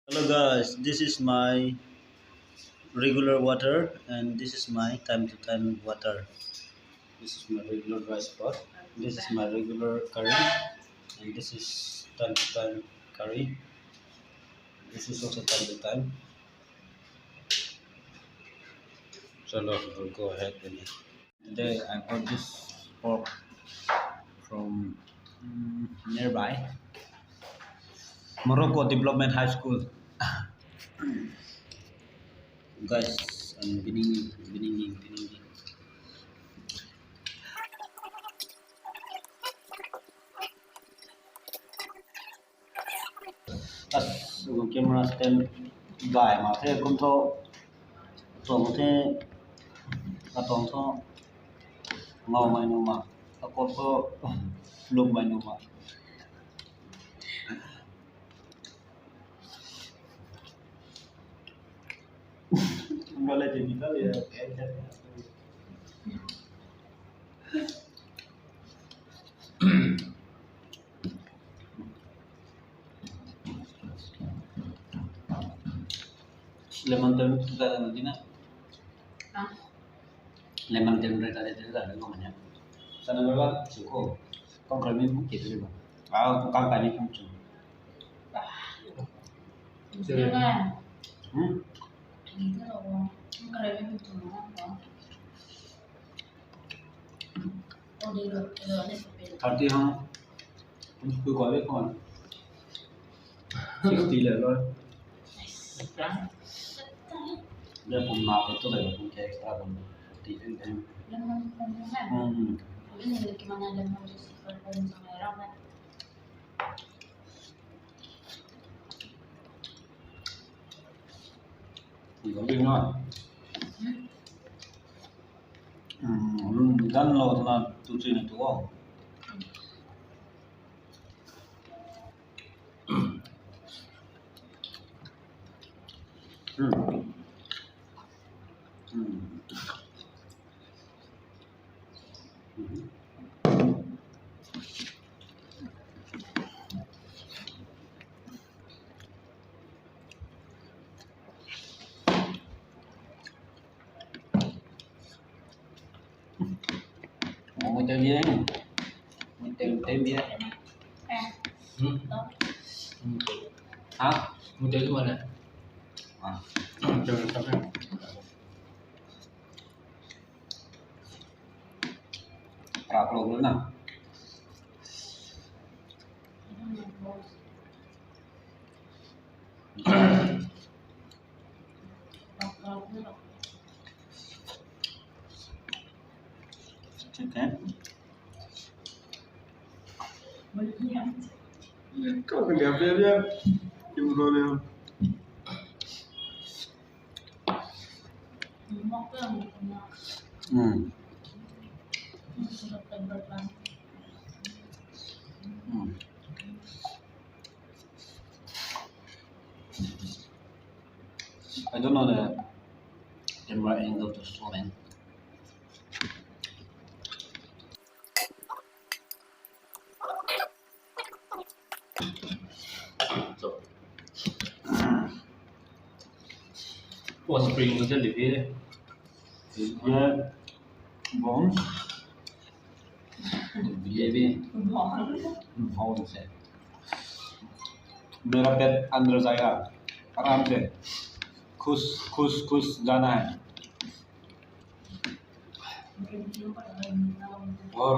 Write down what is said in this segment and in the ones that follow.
Hello guys, this is my regular water and this is my time to time water. This is my regular rice pot. This is my regular curry and this is time to time curry. This is also time to time. So we'll go ahead with it. Today I got this pork from nearby Morocco Development High School. Guys, I'm biningin. As camera stand gài mà thế cũng thô tổng thế là tổng thô ngầu mày nụ mà có lục mày nụ mà boleh jadi tahu ya lemon teh itu ada nanti na lemon teh mereka ada tidak ada namanya sana berapa suko kau kalau ini mungkin itu juga kau kali pun cuma Jangan. hmm Gitu loh. Keren itu apa? Oh, dia ada sepeda. thirty không tôi gọi biết còn 60 là rồi dia pun mau itu lagi pun kayak ekstra pun di em Lemon kan? Ini gimana lemon jus berhubung sama merah kan? có biết ngon gan lâu là tụi chị này đúng không mau chơi gì đấy mau tìm gì đấy Đó. hả Mau chơi cái mana? à Chơi cái mana? rạp luôn nữa nào chicken Kau tengah apa dia? Ibu dia. Mau ke yang punya sudah tebal. I don't know the camera angle to zoom in. So. Wah, spring itu lebih deh. Yeah, bones. Baby, bones है. मेरा पेट अंदर जाएगा आराम से खुश खुश खुश जाना है और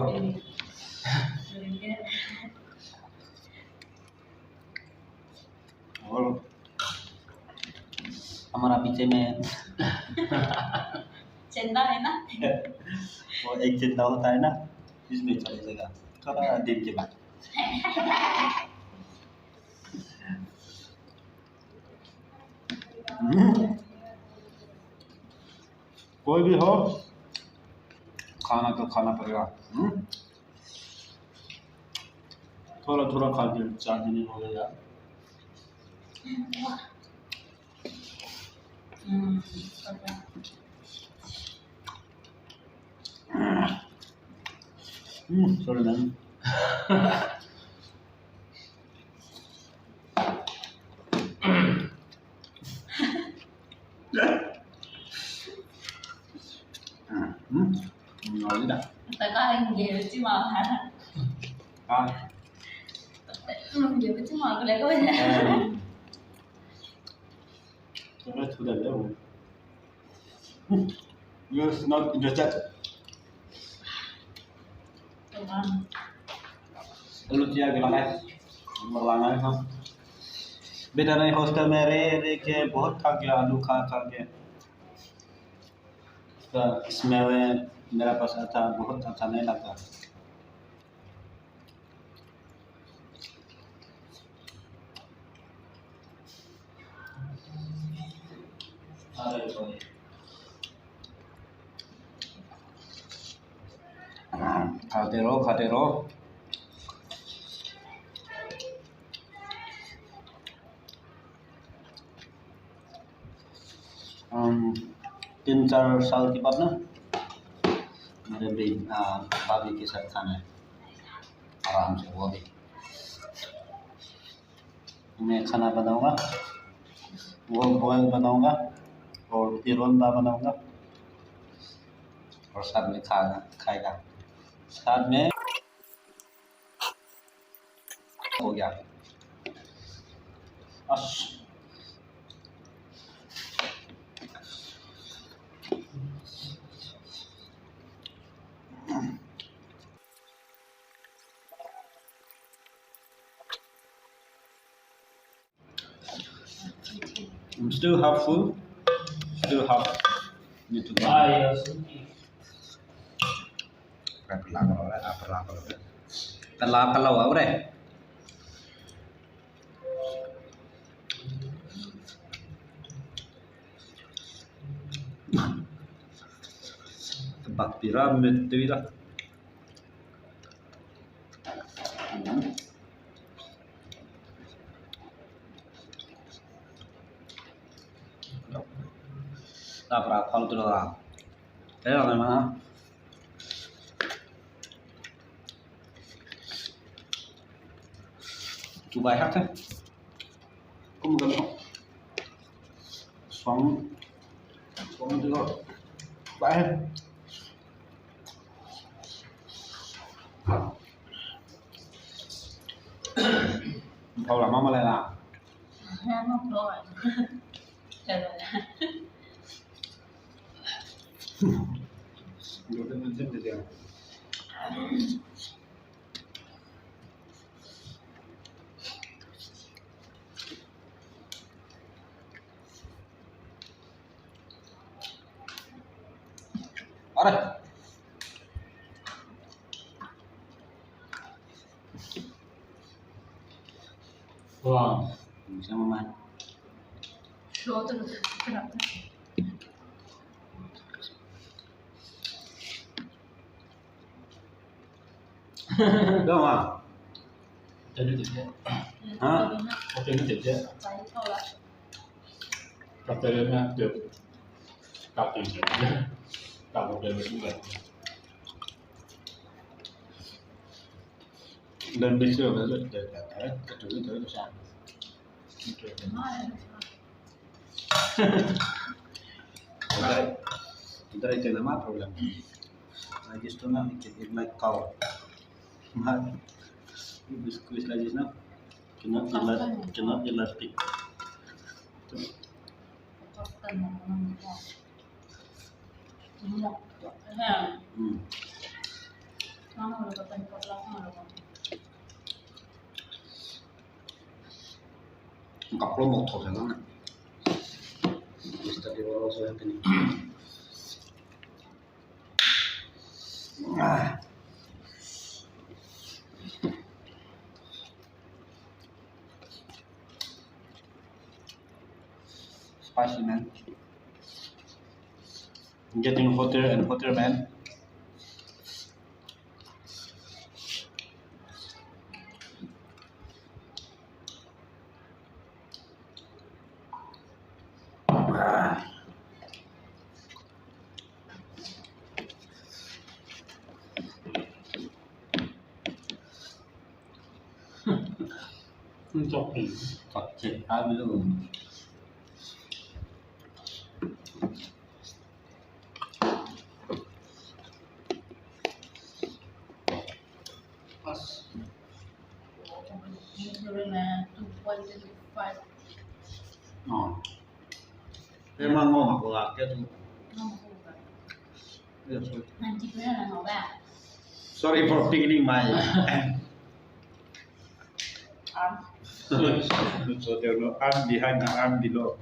हमारा पीछे में Cinta है ना? वो एक चिंता होता है ना इसमें चले जाएगा थोड़ा दिन के बाद कोई भी हो खाना तो खाना पड़ेगा थोड़ा थोड़ा खा के 4 दिन हो गया यार sorry man mahal. Ah, Dia betul mahal kalau kau ya. that's to the level. You're not interested. Lu chia cái này, một lần này không? बेटा नहीं हॉस्टल में रह के बहुत थक गया आलू खा खा के उसका स्मेल मेरा पास आता बहुत अच्छा नहीं लगता अरे भाई खाते रहो um, 3-4 साल के बाद ना मेरे भी भाभी के साथ खाना है आराम से वो भी मैं खाना बनाऊंगा वो बॉयल बनाऊंगा और तिरंदा बनाऊंगा और साथ में खाएगा साथ में हो गया अश still have food still have need to buy kalau apa deh tempat piramid itu lah tak berapa kalau tuh lah saya memang coba ya kan kamu gak suami juga baik kau lama malah lah Enak doang. You're the gym today. Alright. Wow. Sama man. Show terus kenapa? Đâu mà? Trên nó thịt Hả? có trên nó thịt chứ. Saya tahu lah. Cặp tay lên nha, được. Cặp tiền thịt chứ. Cặp một đời mình cũng vậy. Lần đi xưa phải rất được cái chủ thứ nó sao? Kita itu nama problem. Lagi itu na it like cow. Mah, ibu squeeze lagi na. Cannot elastic. Mama udah kata kau belakang ada kau. Cặp lô một thổ rồi đó. Kita di bawah saya ini. Spicy man. Getting hotter and hotter man. Chọc thịt. Thật thịt 20 luôn. Including 2.25. Oh. Thế mà ngon mà của gà kia thôi. Ngon mà không vậy. Yes, sir. Nanti ko na lang ako ba? Sorry for picking my. Um, So there no arm behind the arm below.